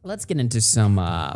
Let's get into some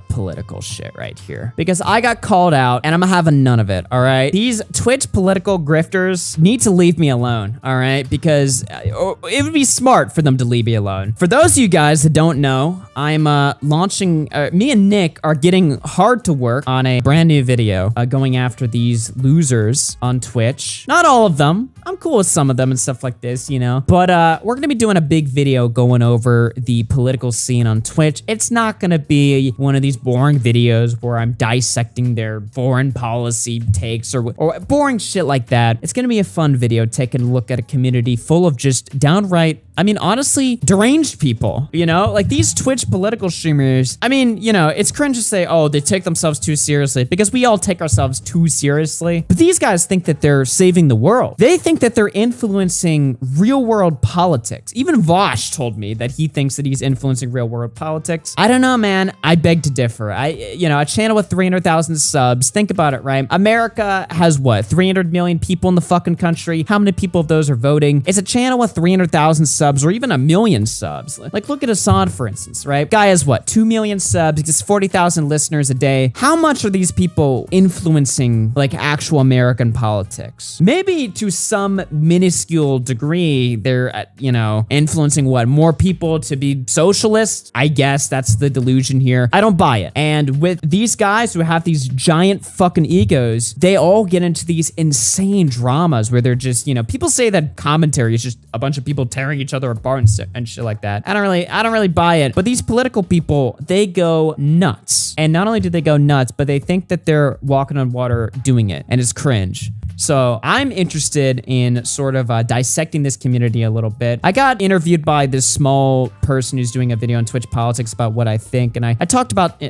political shit right here, because I got called out and I'm gonna have none of it, all right? These Twitch political grifters need to leave me alone, all right? Because it would be smart for them to leave me alone. For those of you guys that don't know, I'm launching, me and Nick are getting hard to work on a brand new video going after these losers on Twitch. Not all of them. I'm cool with some of them and stuff like this, you know? But we're gonna be doing a big video going over the political scene on Twitch. It's not gonna be one of these boring videos where I'm dissecting their foreign policy takes or boring shit like that. It's gonna be a fun video taking a look at a community full of just downright, I mean, honestly, deranged people, you know? Like these Twitch political streamers, I mean, you know, it's cringe to say, oh, they take themselves too seriously, because we all take ourselves too seriously. But these guys think that they're saving the world. They think that they're influencing real world politics. Even Vosh told me that he thinks that he's influencing real world politics. I don't know, man. I beg to differ. You know, a channel with 300,000 subs, think about it, right? America has what, 300 million people in the fucking country? How many people of those are voting? It's a channel with 300,000 subs or even 1 million subs. Like look at Assad, for instance, right? Guy has what, 2 million subs, he gets 40,000 listeners a day. How much are these people influencing like actual American politics? Maybe to some minuscule degree, they're, you know, influencing what, more people to be socialists? I guess that's the delusion here. I don't buy it. And with these guys who have these giant fucking egos, they all get into these insane dramas where they're just, you know, people say that commentary is just a bunch of people tearing each other apart and shit like that. I don't really buy it. But these political people, they go nuts. And not only do they go nuts, but they think that they're walking on water doing it, and it's cringe. So I'm interested in sort of dissecting this community a little bit. I got interviewed by this small person who's doing a video on Twitch politics about what I think, and I talked about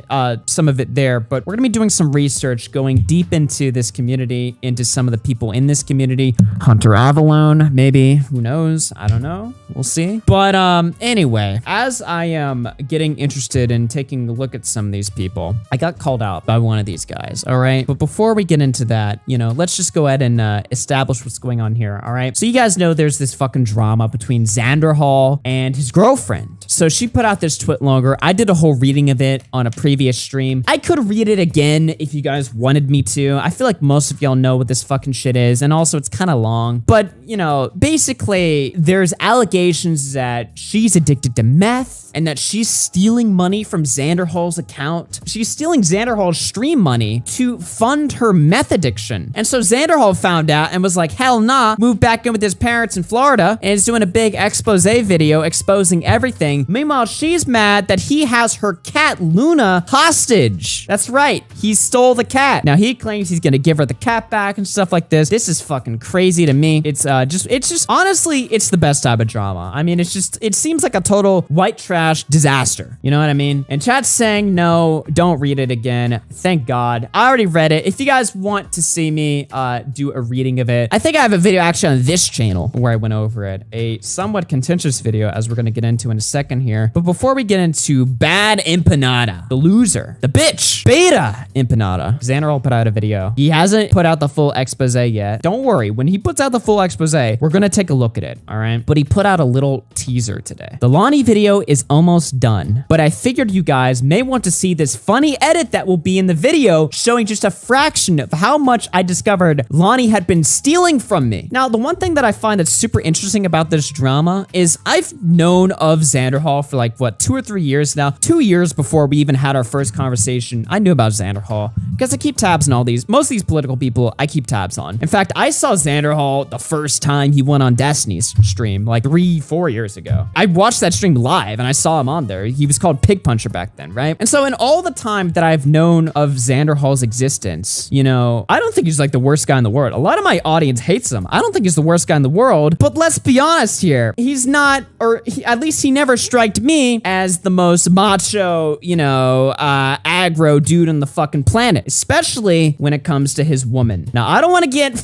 some of it there, but we're gonna be doing some research going deep into this community, into some of the people in this community. Hunter Avalon, maybe, who knows? I don't know, we'll see. But anyway, as I am getting interested in taking a look at some of these people, I got called out by one of these guys, all right? But before we get into that, you know, let's just go ahead and establish what's going on here, all right? So you guys know there's this fucking drama between Xanderhal and his girlfriend. So she put out this twitlonger. I did a whole reading of it on a previous stream. I could read it again if you guys wanted me to. I feel like most of y'all know what this fucking shit is, and also it's kind of long. But, you know, basically, there's allegations that she's addicted to meth and that she's stealing money from Xanderhal's account. She's stealing Xanderhal's stream money to fund her meth addiction. And so Xanderhal found out and was like, hell nah, moved back in with his parents in Florida and is doing a big expose video exposing everything. Meanwhile, she's mad that he has her cat Luna hostage. That's right, he stole the cat. Now he claims he's gonna give her the cat back and stuff like this. This is fucking crazy to me. It's just honestly, it's the best type of drama. I mean, it seems like a total white trash disaster. You know what I mean? And chat's saying, no, don't read it again. Thank God. I already read it. If you guys want to see me do a reading of it, I think I have a video actually on this channel where I went over it. A somewhat contentious video, as we're gonna get into in a second here. But before we get into BadEmpanada, the loser, the bitch, BadEmpanada, Xanderhal put out a video. He hasn't put out the full expose yet. Don't worry, when he puts out the full expose, we're gonna take a look at it, all right? But he put out a little teaser today. The Lonnie video is almost done, but I figured you guys may want to see this funny edit that will be in the video showing just a fraction of how much I discovered Lonnie had been stealing from me. Now, the one thing that I find that's super interesting about this drama is I've known of Xanderhal for like, what, 2 or 3 years now? 2 years before we even had our first conversation, I knew about Xanderhal because I keep tabs on all these. Most of these political people I keep tabs on. In fact, I saw Xanderhal the first time he went on Destiny's stream like 3-4 years ago. I watched that stream live and I saw him on there. He was called Pig Puncher back then, right? And so in all the time that I've known of Xanderhal's existence, you know, I don't think he's like the worst guy in the world. A lot of my audience hates him. I don't think he's the worst guy in the world, but let's be honest here. He's not, or at least he never striked me as the most macho, you know, aggro dude on the fucking planet, especially when it comes to his woman. Now, I don't want to get...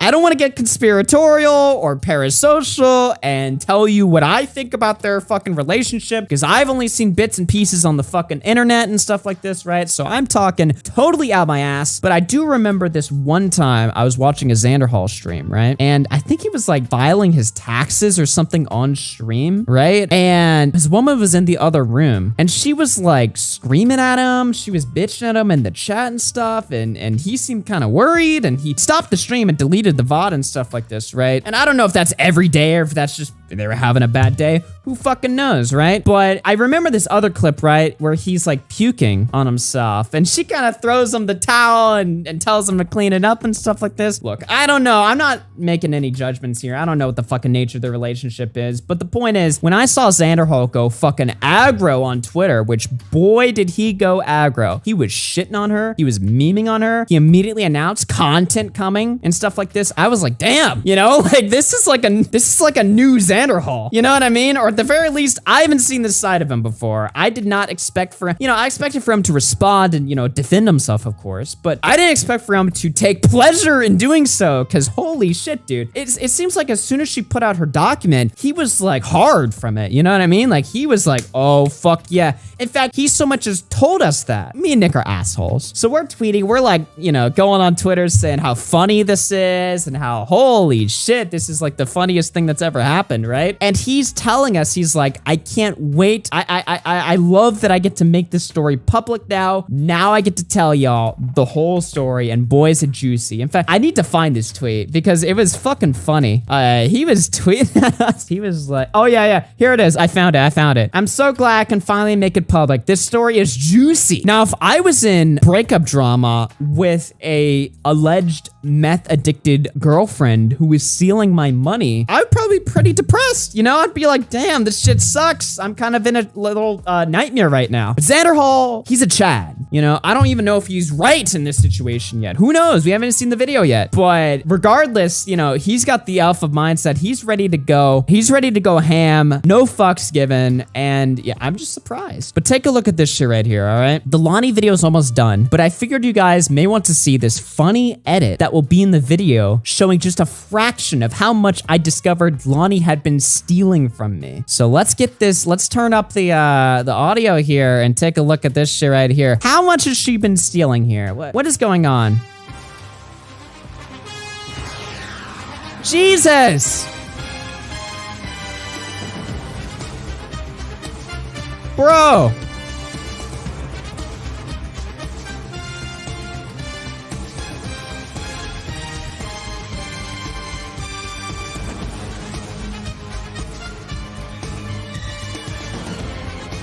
I don't want to get conspiratorial or parasocial and tell you what I think about their fucking relationship, because I've only seen bits and pieces on the fucking internet and stuff like this, right? So I'm talking totally out my ass. But I do remember this one time I was watching a Xanderhal stream, right? And I think he was like filing his taxes or something on stream, right? And his woman was in the other room and she was like screaming at him. She was bitching at him in the chat and stuff. And he seemed kind of worried and he stopped the stream and deleted the VOD and stuff like this, right? And I don't know if that's every day or if that's just they were having a bad day. Who fucking knows, right? But I remember this other clip, right, where he's like puking on himself and she kind of throws him the towel and tells him to clean it up and stuff like this. Look, I don't know. I'm not making any judgments here. I don't know what the fucking nature of the relationship is. But the point is, when I saw Xanderhal go fucking aggro on Twitter, which boy did he go aggro. He was shitting on her. He was memeing on her. He immediately announced content coming and stuff like this. I was like, damn, you know, like this is like a new Xanderhal. You know what I mean? Or at the very least, I haven't seen this side of him before. I did not expect for him, you know, I expected for him to respond and, you know, defend himself, of course, but I didn't expect for him to take pleasure in doing so, because holy shit, dude. It seems like as soon as she put out her document, he was like hard from it. You know what I mean? Like he was like, oh, fuck yeah. In fact, he so much as told us that. Me and Nick are assholes. So we're tweeting, we're like, you know, going on Twitter saying how funny this is and how holy shit, this is like the funniest thing that's ever happened, right? And he's telling us, he's like, I can't wait. I love that I get to make this story public now. Now I get to tell y'all the whole story, and boy, is it juicy. In fact, I need to find this tweet because it was fucking funny. He was tweeting at us. He was like, oh yeah, here it is. I found it. I'm so glad I can finally make it public. This story is juicy. Now, if I was in breakup drama with a alleged meth addicted girlfriend who was stealing my money, I'd probably be pretty depressed. You know, I'd be like, damn, this shit sucks. I'm kind of in a little nightmare right now. But Xanderhal, he's a Chad. You know, I don't even know if he's right in this situation yet. Who knows? We haven't seen the video yet. But regardless, you know, he's got the alpha mindset. He's ready to go. He's ready to go ham. No fucks given. And yeah, I'm just surprised. But take a look at this shit right here, all right? The Lonnie video is almost done, but I figured you guys may want to see this funny edit that will be in the video showing just a fraction of how much I discovered Lonnie had been stealing from me. So let's get this. Let's turn up the audio here and take a look at this shit right here. How much has she been stealing here? What is going on? Jesus! Bro!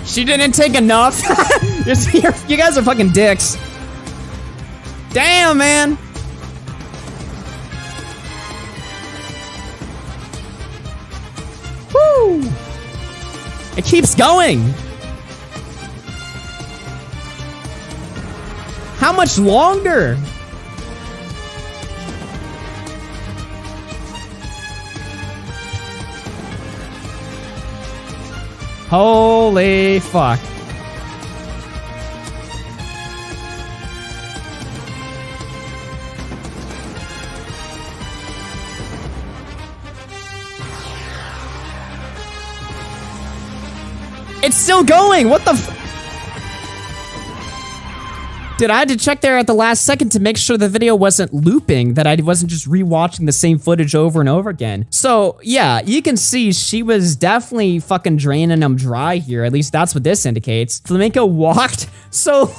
She didn't take enough. You guys are fucking dicks. Damn, man. Woo. It keeps going. How much longer? Holy fuck. It's still going. What the Dude, I had to check there at the last second to make sure the video wasn't looping, that I wasn't just rewatching the same footage over and over again. So yeah, you can see she was definitely fucking draining them dry here. At least that's what this indicates. Flamenco walked so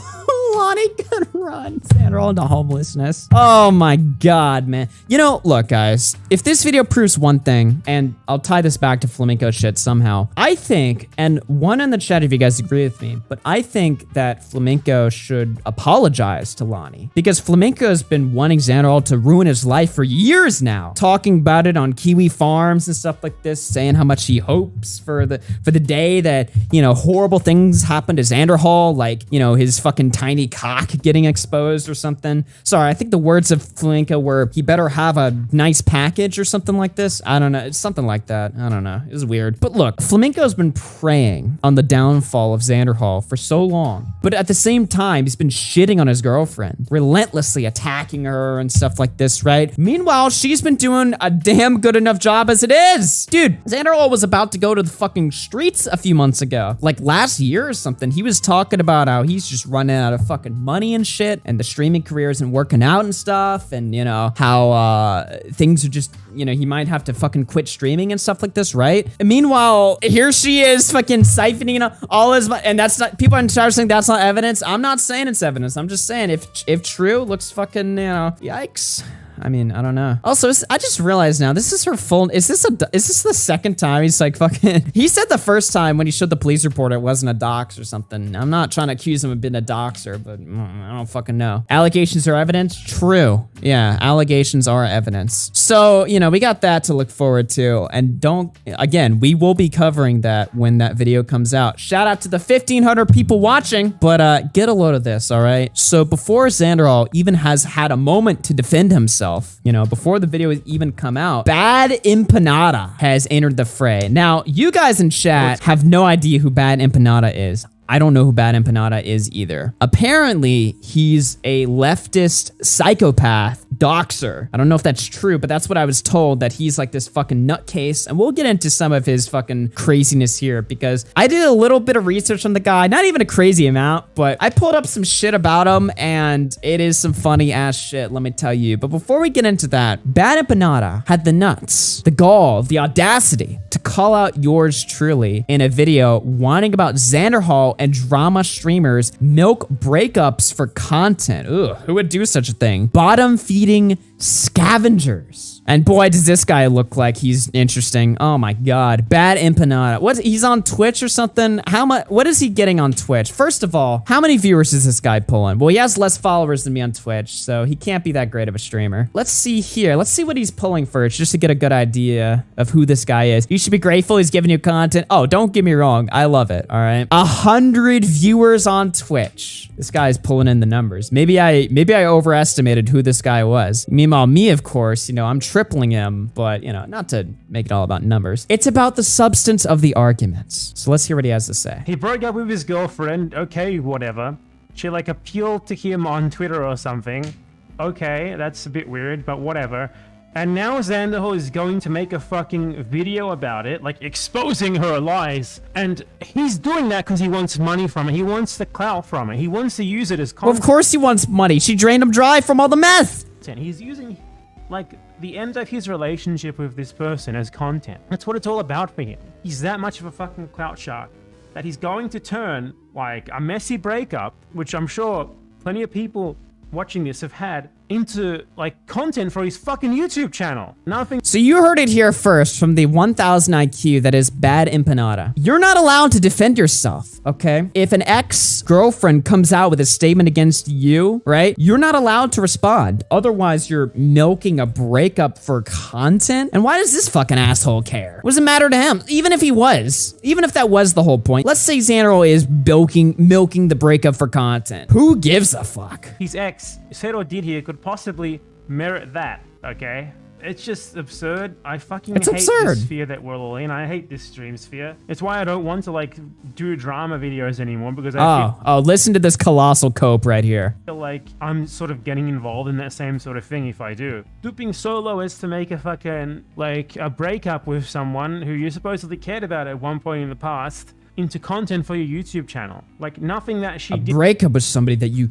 Lonnie could run Xanderhal into homelessness. Oh my God, man. You know, look guys, if this video proves one thing, and I'll tie this back to Flamenco shit somehow, I think, and one in the chat if you guys agree with me, but I think that Flamenco should apologize to Lonnie, because Flamenco's been wanting Xanderhal to ruin his life for years now, talking about it on Kiwi Farms and stuff like this, saying how much he hopes for the day that, you know, horrible things happen to Xanderhal, like, you know, his fucking tiny cock getting exposed or something. Sorry, I think the words of Flamenco were, he better have a nice package or something like this. I don't know. It's something like that. I don't know. It was weird. But look, Flamenco's been preying on the downfall of Xanderhal for so long. But at the same time, he's been shitting on his girlfriend, relentlessly attacking her and stuff like this, right? Meanwhile, she's been doing a damn good enough job as it is. Dude, Xanderhal was about to go to the fucking streets a few months ago. Like last year or something, he was talking about how he's just running out of fucking money and shit, and the streaming career isn't working out and stuff, and you know, how things are just, you know, he might have to fucking quit streaming and stuff like this, right? And meanwhile, here she is fucking siphoning all his money, and that's not, people are saying that's not evidence. I'm not saying it's evidence. I'm just saying if true, looks fucking, you know, yikes. I mean, I don't know. Also, I just realized now, this is her full, is this the second time he's like fucking, he said the first time when he showed the police report it wasn't a dox or something. I'm not trying to accuse him of being a doxer, but I don't fucking know. Allegations are evidence? True. Yeah, allegations are evidence. So, you know, we got that to look forward to. And again, we will be covering that when that video comes out. Shout out to the 1,500 people watching, but get a load of this, all right? So before Xanderhal even has had a moment to defend himself, you know, before the video has even come out, BadEmpanada has entered the fray. Now, you guys in chat have no idea who BadEmpanada is. I don't know who BadEmpanada is either. Apparently, he's a leftist psychopath doxer. I don't know if that's true, but that's what I was told, that he's like this fucking nutcase. And we'll get into some of his fucking craziness here, because I did a little bit of research on the guy, not even a crazy amount, but I pulled up some shit about him, and it is some funny ass shit, let me tell you. But before we get into that, BadEmpanada had the nuts, the gall, the audacity to call out yours truly in a video whining about Xanderhal and drama streamers milk breakups for content. Ugh, who would do such a thing? Bottom feeding scavengers. And boy, does this guy look like he's interesting. Oh my God. BadEmpanada. What? He's on Twitch or something? How much? What is he getting on Twitch? First of all, how many viewers is this guy pulling? Well, he has less followers than me on Twitch, so he can't be that great of a streamer. Let's see here. Let's see what he's pulling first, just to get a good idea of who this guy is. You should be grateful he's giving you content. Oh, don't get me wrong. I love it. All right. 100 viewers on Twitch. This guy's pulling in the numbers. Maybe I overestimated who this guy was. Meanwhile, me, of course, you know, I'm tripling him, but, you know, not to make it all about numbers. It's about the substance of the arguments. So let's hear what he has to say. He broke up with his girlfriend. Okay, whatever. She, like, appealed to him on Twitter or something. Okay, that's a bit weird, but whatever. And now Xanderhal is going to make a fucking video about it, like exposing her lies. And he's doing that because he wants money from it. He wants the clout from it. He wants to use it as content. Well, of course he wants money. She drained him dry from all the meth. He's using, like, the end of his relationship with this person as content. That's what it's all about for him. He's that much of a fucking clout shark that he's going to turn, like, a messy breakup, which I'm sure plenty of people watching this have had, into, like, content for his fucking YouTube channel. Nothing. So you heard it here first from the 1000 IQ that is BadEmpanada. You're not allowed to defend yourself, okay? If an ex-girlfriend comes out with a statement against you, right? You're not allowed to respond. Otherwise, you're milking a breakup for content. And why does this fucking asshole care? What does it matter to him? Even if he was, even if that was the whole point. Let's say Xanderhal is milking the breakup for content. Who gives a fuck? His ex said or did here could possibly merit that, okay? It's just absurd. I fucking hate this sphere that we're all in. I hate this stream sphere. It's why I don't want to, like, do drama videos anymore, because I listen to this colossal cope right here. feel like I'm sort of getting involved in that same sort of thing if I do. Stooping so low as to make a fucking, like, a breakup with someone who you supposedly cared about at one point in the past into content for your YouTube channel. Like, nothing that she did. Breakup with somebody that you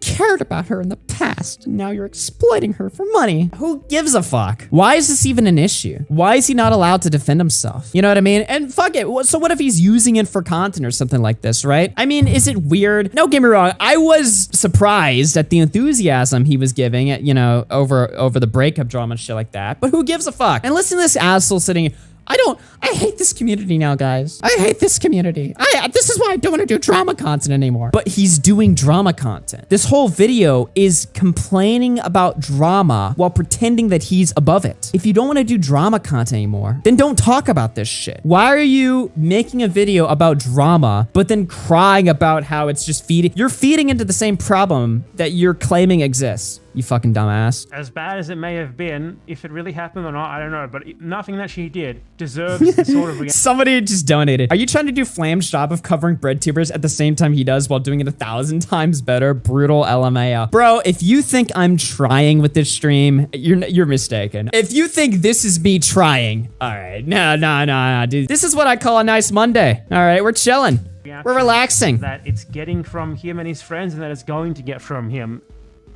cared about her in the past, and now you're exploiting her for money. Who gives a fuck? Why is this even an issue? Why is he not allowed to defend himself? You know what I mean? And fuck it. So what if he's using it for content or something like this, right? I mean, is it weird? Don't get me wrong. I was surprised at the enthusiasm he was giving it, you know, over the breakup drama and shit like that. But who gives a fuck? And listen to this asshole sitting, I hate this community now, guys. I hate this community. This is why I don't want to do drama content anymore. But he's doing drama content. This whole video is complaining about drama while pretending that he's above it. If you don't want to do drama content anymore, then don't talk about this shit. Why are you making a video about drama, but then crying about how it's just you're feeding into the same problem that you're claiming exists? You fucking dumbass. As bad as it may have been, if it really happened or not, I don't know. But nothing that she did deserves the sort of... Somebody just donated. Are you trying to do Flam's job of covering bread tubers at the same time he does while doing it 1,000 times better? Brutal LMAO. Bro, if you think I'm trying with this stream, you're mistaken. If you think this is me trying, all right. No, dude. This is what I call a nice Monday. All right, we're chilling. We're relaxing. That it's getting from him and his friends, and that it's going to get from him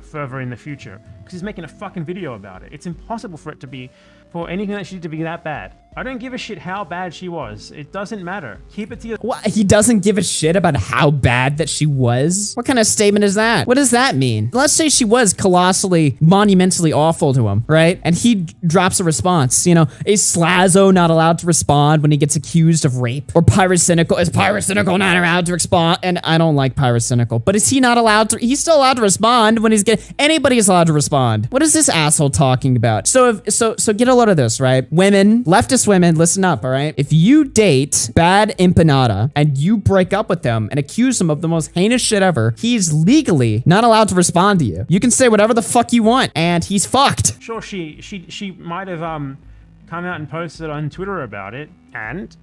further in the future, because he's making a fucking video about it. It's impossible for anything that she did to be that bad. I don't give a shit how bad she was. It doesn't matter. Keep it to your... What? He doesn't give a shit about how bad that she was? What kind of statement is that? What does that mean? Let's say she was colossally, monumentally awful to him, right? And he drops a response. You know, is Slazo not allowed to respond when he gets accused of rape? Or Pyrocynical, is Pyrocynical not allowed to respond? And I don't like Pyrocynical, but is he not allowed to... He's still allowed to respond when he's getting... Anybody is allowed to respond. What is this asshole talking about? So get a load of this, right? Women, leftist women, listen up, all right? If you date BadEmpanada and you break up with him and accuse him of the most heinous shit ever, he's legally not allowed to respond to you. You can say whatever the fuck you want, and he's fucked. Sure, she might have come out and posted on Twitter about it, and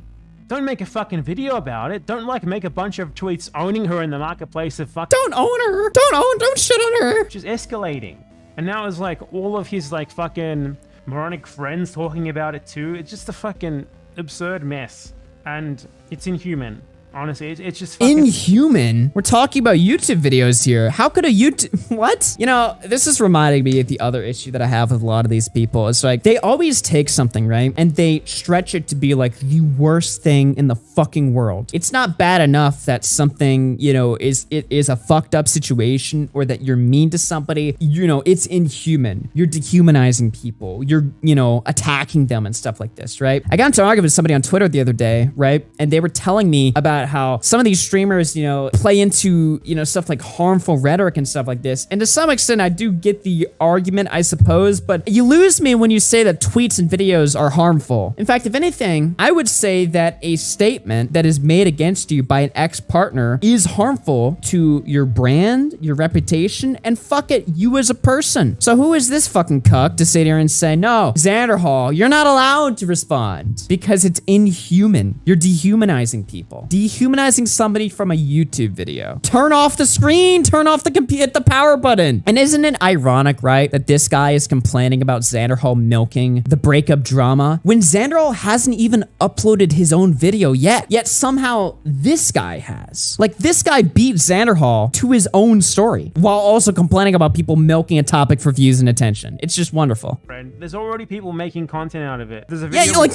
don't make a fucking video about it. Don't like make a bunch of tweets owning her in the marketplace of fuck. Don't own her. Don't shit on her. She's escalating. And now it's like all of his like fucking moronic friends talking about it too. It's just a fucking absurd mess. And it's inhuman. Honestly, it's just fucking... Inhuman? We're talking about YouTube videos here. How could a YouTube... What? You know, this is reminding me of the other issue that I have with a lot of these people. It's like, they always take something, right? And they stretch it to be like the worst thing in the fucking world. It's not bad enough that something, you know, is a fucked up situation, or that you're mean to somebody. You know, it's inhuman. You're dehumanizing people. You're, you know, attacking them and stuff like this, right? I got into an argument with somebody on Twitter the other day, right? And they were telling me about how some of these streamers, you know, play into, you know, stuff like harmful rhetoric and stuff like this. And to some extent, I do get the argument, I suppose, but you lose me when you say that tweets and videos are harmful. In fact, if anything, I would say that a statement that is made against you by an ex-partner is harmful to your brand, your reputation, and fuck it, you as a person. So who is this fucking cuck to sit here and say, no, Xanderhal, you're not allowed to respond because it's inhuman. You're dehumanizing people. Dehumanizing somebody from a YouTube video. Turn off the screen, turn off the hit the power button. And isn't it ironic, right, that this guy is complaining about Xanderhal milking the breakup drama when Xanderhal hasn't even uploaded his own video yet somehow this guy has. Like, this guy beat Xanderhal to his own story while also complaining about people milking a topic for views and attention. It's just wonderful. There's already people making content out of it. There's a video... Yeah, like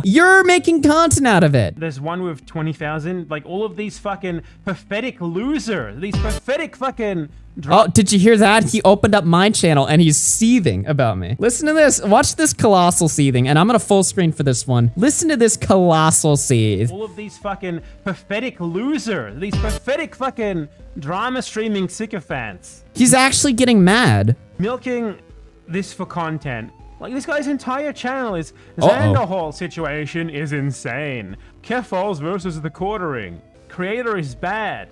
you're making content out of it. There's one with 20,000. Like all of these fucking pathetic losers, these pathetic fucking... Oh, did you hear that? He opened up my channel and he's seething about me. Listen to this. Watch this colossal seething. And I'm gonna full screen for this one. Listen to this colossal seethe. All of these fucking pathetic losers, these pathetic fucking drama streaming sycophants. He's actually getting mad. Milking this for content. Like, this guy's entire channel is Xanderhal situation is insane. Kefals versus the quartering. Creator is bad.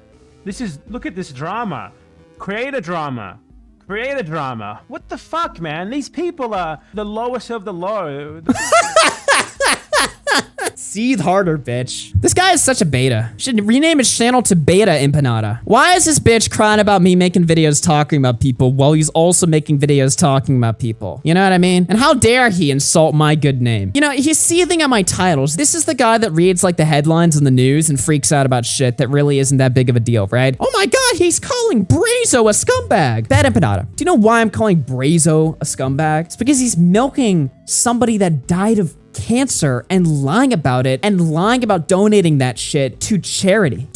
Look at this drama. Create a drama. Create a drama. What the fuck, man? These people are the lowest of the low. Seethe harder, bitch. This guy is such a beta. Should rename his channel to BadEmpanada. Why is this bitch crying about me making videos talking about people while he's also making videos talking about people? You know what I mean? And how dare he insult my good name? You know, he's seething at my titles. This is the guy that reads like the headlines in the news and freaks out about shit that really isn't that big of a deal, right? Oh my god, he's calling Brazo a scumbag. BadEmpanada. Do you know why I'm calling Brazo a scumbag? It's because he's milking somebody that died of cancer and lying about it and lying about donating that shit to charity.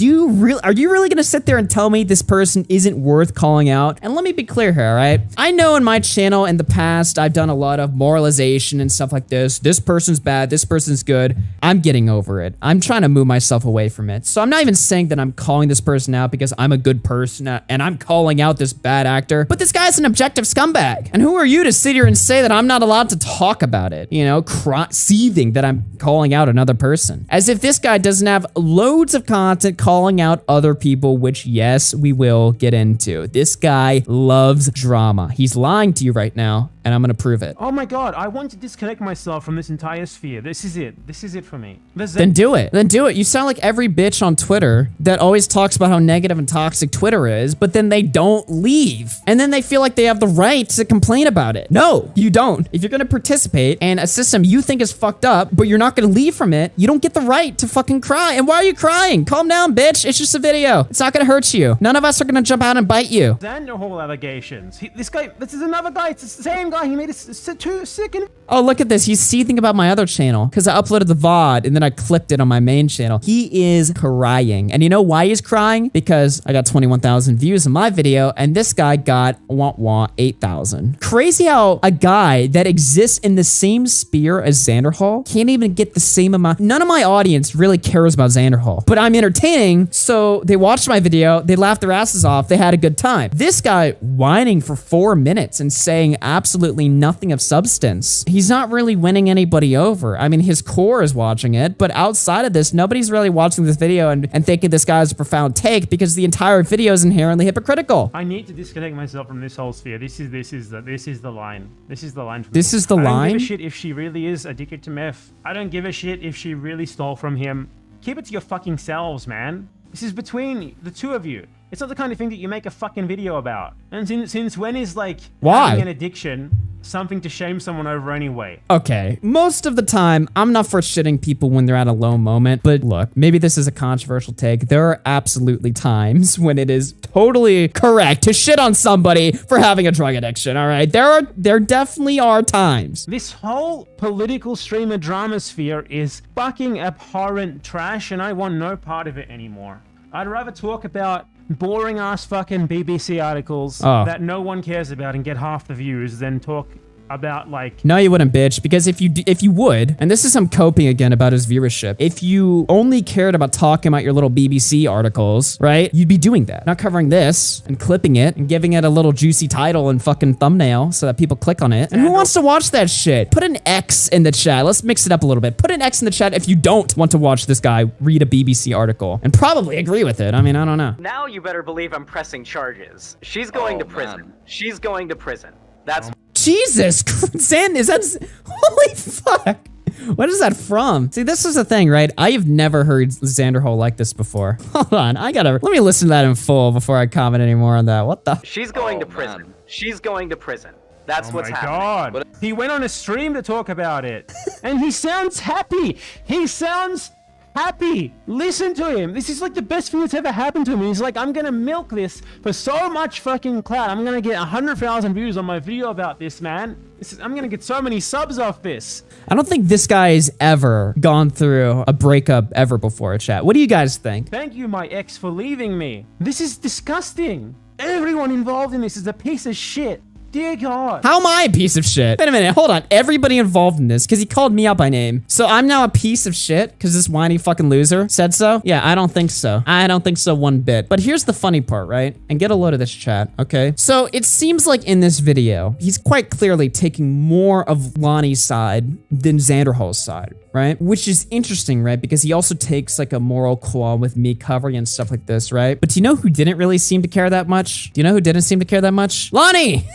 Are you really gonna sit there and tell me this person isn't worth calling out? And let me be clear here, all right? I know in my channel in the past, I've done a lot of moralization and stuff like this. This person's bad, this person's good. I'm getting over it. I'm trying to move myself away from it. So I'm not even saying that I'm calling this person out because I'm a good person and I'm calling out this bad actor, but this guy's an objective scumbag. And who are you to sit here and say that I'm not allowed to talk about it? You know, seething that I'm calling out another person. As if this guy doesn't have loads of content calling out other people, which yes, we will get into. This guy loves drama. He's lying to you right now, and I'm gonna prove it. Oh my god, I want to disconnect myself from this entire sphere. This is it. This is it for me. Then do it. Then do it. You sound like every bitch on Twitter that always talks about how negative and toxic Twitter is, but then they don't leave. And then they feel like they have the right to complain about it. No, you don't. If you're gonna participate in a system you think is fucked up, but you're not gonna leave from it, you don't get the right to fucking cry. And why are you crying? Calm down, bitch. It's just a video. It's not gonna hurt you. None of us are gonna jump out and bite you. Xanderhal allegations. This is another guy. It's the same guy. He made a too sick and... Oh, look at this. He's seething about my other channel because I uploaded the VOD and then I clipped it on my main channel. He is crying. And you know why he's crying? Because I got 21,000 views in my video and this guy got 8,000. Crazy how a guy that exists in the same sphere as Xanderhal can't even get the same amount. None of my audience really cares about Xanderhal, but I'm entertaining. So they watched my video, they laughed their asses off, they had a good time. This guy whining for 4 minutes and saying absolutely nothing of substance. He's not really winning anybody over. I mean, his core is watching it, but outside of this, nobody's really watching this video and thinking this guy has a profound take because the entire video is inherently hypocritical. I need to disconnect myself from this whole sphere. This is the line. This is the line. This is the line? I don't give a shit if she really is addicted to meth. I don't give a shit if she really stole from him. Keep it to your fucking selves, man. This is between the two of you. It's not the kind of thing that you make a fucking video about. And since when is like having an addiction something to shame someone over anyway? Okay, most of the time, I'm not for shitting people when they're at a low moment, but look, maybe this is a controversial take. There are absolutely times when it is totally correct to shit on somebody for having a drug addiction, all right? There definitely are times. This whole political streamer drama sphere is fucking abhorrent trash, and I want no part of it anymore. I'd rather talk about boring ass fucking BBC articles that no one cares about and get half the views than talk about like... No, you wouldn't, bitch, because if you would, and this is him coping again about his viewership, if you only cared about talking about your little BBC articles, right, you'd be doing that. Not covering this and clipping it and giving it a little juicy title and fucking thumbnail so that people click on it. And who wants to watch that shit? Put an X in the chat. Let's mix it up a little bit. Put an X in the chat if you don't want to watch this guy read a BBC article and probably agree with it. I mean, I don't know. Now you better believe I'm pressing charges. She's going to prison. Man. She's going to prison. That's... Jesus, Zan, is that... Holy fuck. What is that from? See, this is the thing, right? I have never heard Xanderhal like this before. Hold on, let me listen to that in full before I comment anymore on that. What the? She's going to prison. Man. She's going to prison. That's what's happening. Oh my God. He went on a stream to talk about it. And he sounds happy. He sounds happy. Listen to him. This is like the best thing that's ever happened to him. He's like, I'm gonna milk this for so much fucking clout. I'm gonna get 100,000 views on my video about this, man. I'm gonna get so many subs off this. I don't think this guy has ever gone through a breakup ever before, chat. What do you guys think? Thank you, my ex, for leaving me. This is disgusting. Everyone involved in this is a piece of shit. Dear God. How am I a piece of shit? Wait a minute, hold on. Everybody involved in this, because he called me out by name. So I'm now a piece of shit, because this whiny fucking loser said so? Yeah, I don't think so. I don't think so one bit. But here's the funny part, right? And get a load of this, chat, okay? So it seems like in this video, he's quite clearly taking more of Lonnie's side than Xanderhal's side, right? Which is interesting, right? Because he also takes like a moral qualm with me covering and stuff like this, right? But do you know who didn't really seem to care that much? Do you know who didn't seem to care that much? Lonnie!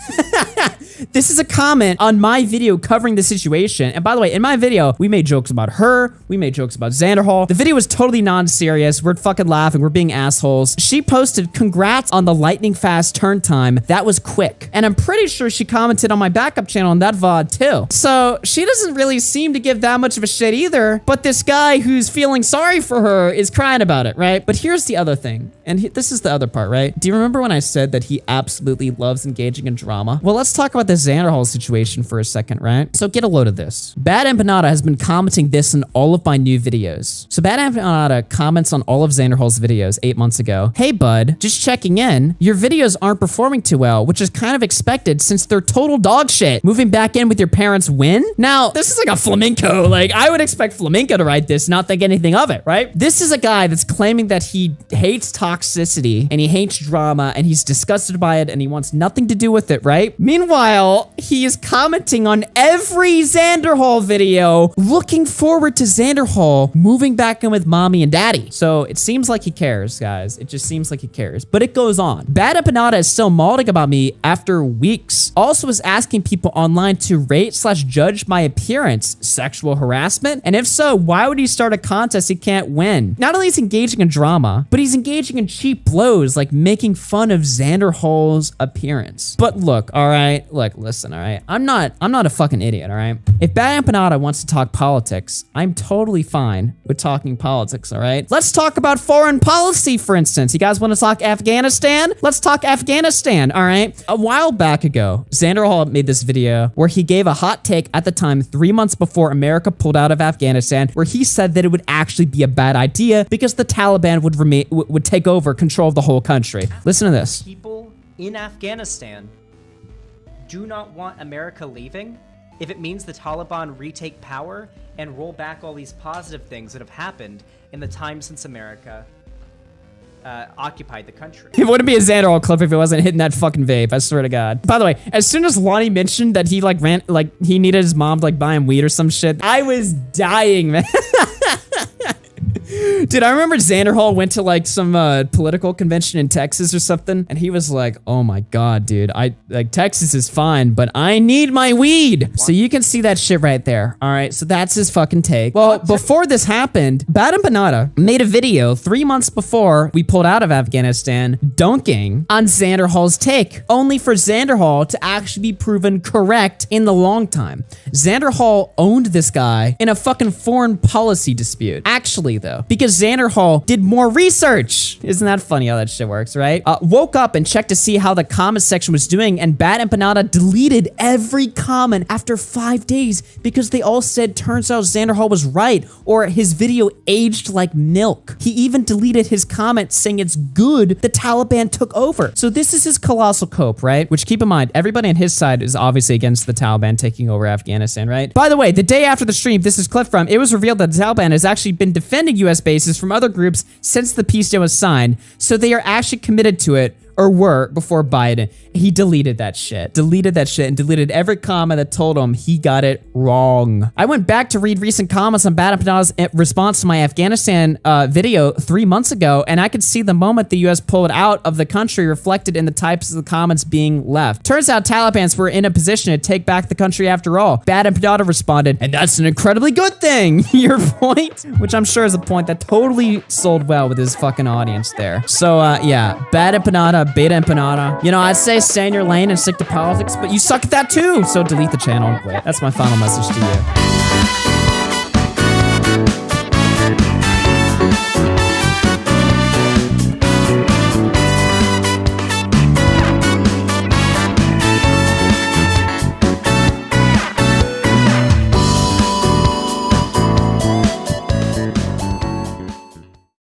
This is a comment on my video covering the situation. And by the way, in my video, we made jokes about her. We made jokes about Xanderhal. The video was totally non-serious. We're fucking laughing. We're being assholes. She posted, congrats on the lightning fast turn time. That was quick. And I'm pretty sure she commented on my backup channel on that VOD too. So she doesn't really seem to give that much of a shit either. But this guy who's feeling sorry for her is crying about it, right? But here's the other thing. And this is the other part, right? Do you remember when I said that he absolutely loves engaging in drama? Well, let's talk about the Xanderhal situation for a second, right? So get a load of this. BadEmpanada has been commenting this in all of my new videos. So BadEmpanada comments on all of Xanderhal's videos 8 months ago. Hey bud, just checking in. Your videos aren't performing too well, which is kind of expected since they're total dog shit. Moving back in with your parents win? Now, this is like a flamenco. Like, I would expect flamenco to write this, not think anything of it, right? This is a guy that's claiming that he hates toxicity and he hates drama and he's disgusted by it and he wants nothing to do with it, right? Meanwhile, he is commenting on every Xanderhal video, looking forward to Xanderhal moving back in with mommy and daddy. So it seems like he cares, guys. It just seems like he cares. But it goes on. BadEmpanada is still mauling about me after weeks. Also is asking people online to rate/judge my appearance. Sexual harassment? And if so, why would he start a contest he can't win? Not only is he engaging in drama, but he's engaging in cheap blows like making fun of Xanderhal's appearance. But look, all right, look, listen, all right. I'm not a fucking idiot, all right? If BadEmpanada wants to talk politics, I'm totally fine with talking politics, all right? Let's talk about foreign policy, for instance. You guys want to talk Afghanistan? Let's talk Afghanistan, all right? A while back ago, Xanderhal made this video where he gave a hot take at the time 3 months before America pulled out of Afghanistan, where he said that it would actually be a bad idea because the Taliban would take over control of the whole country. Listen to this. People in Afghanistan do not want America leaving if it means the Taliban retake power and roll back all these positive things that have happened in the time since America occupied the country. It wouldn't be a Xanderhal clip if it wasn't hitting that fucking vape, I swear to God. By the way, as soon as Lonnie mentioned that he he needed his mom to buy him weed or some shit, I was dying, man. Dude, I remember Xanderhal went to some political convention in Texas or something, and he was like, oh my God, dude, Texas is fine, but I need my weed. So you can see that shit right there. All right, so that's his fucking take. Well, before this happened, BadEmpanada made a video 3 months before we pulled out of Afghanistan dunking on Xanderhal's take, only for Xanderhal to actually be proven correct in the long time. Xanderhal owned this guy in a fucking foreign policy dispute. Actually, though, because Xanderhal did more research. Isn't that funny how that shit works, right? Woke up and checked to see how the comment section was doing, and BadEmpanada deleted every comment after 5 days because they all said turns out Xanderhal was right, or his video aged like milk. He even deleted his comment saying it's good the Taliban took over. So this is his colossal cope, right? Which, keep in mind, everybody on his side is obviously against the Taliban taking over Afghanistan, right? By the way, the day after the stream this is clipped from, it was revealed that the Taliban has actually been defending US bases from other groups since the peace deal was signed, so they are actually committed to it, or were before Biden. He deleted that shit. Deleted that shit and deleted every comment that told him he got it wrong. I went back to read recent comments on BadEmpanada's response to my Afghanistan video 3 months ago, and I could see the moment the US pulled out of the country reflected in the types of the comments being left. Turns out Talibans were in a position to take back the country after all. BadEmpanada responded, and that's an incredibly good thing. Your point? Which I'm sure is a point that totally sold well with his fucking audience there. So yeah, BadEmpanada, BadEmpanada. You know, I'd say stay in your lane and stick to politics, but you suck at that too. So delete the channel and quit. That's my final message to you.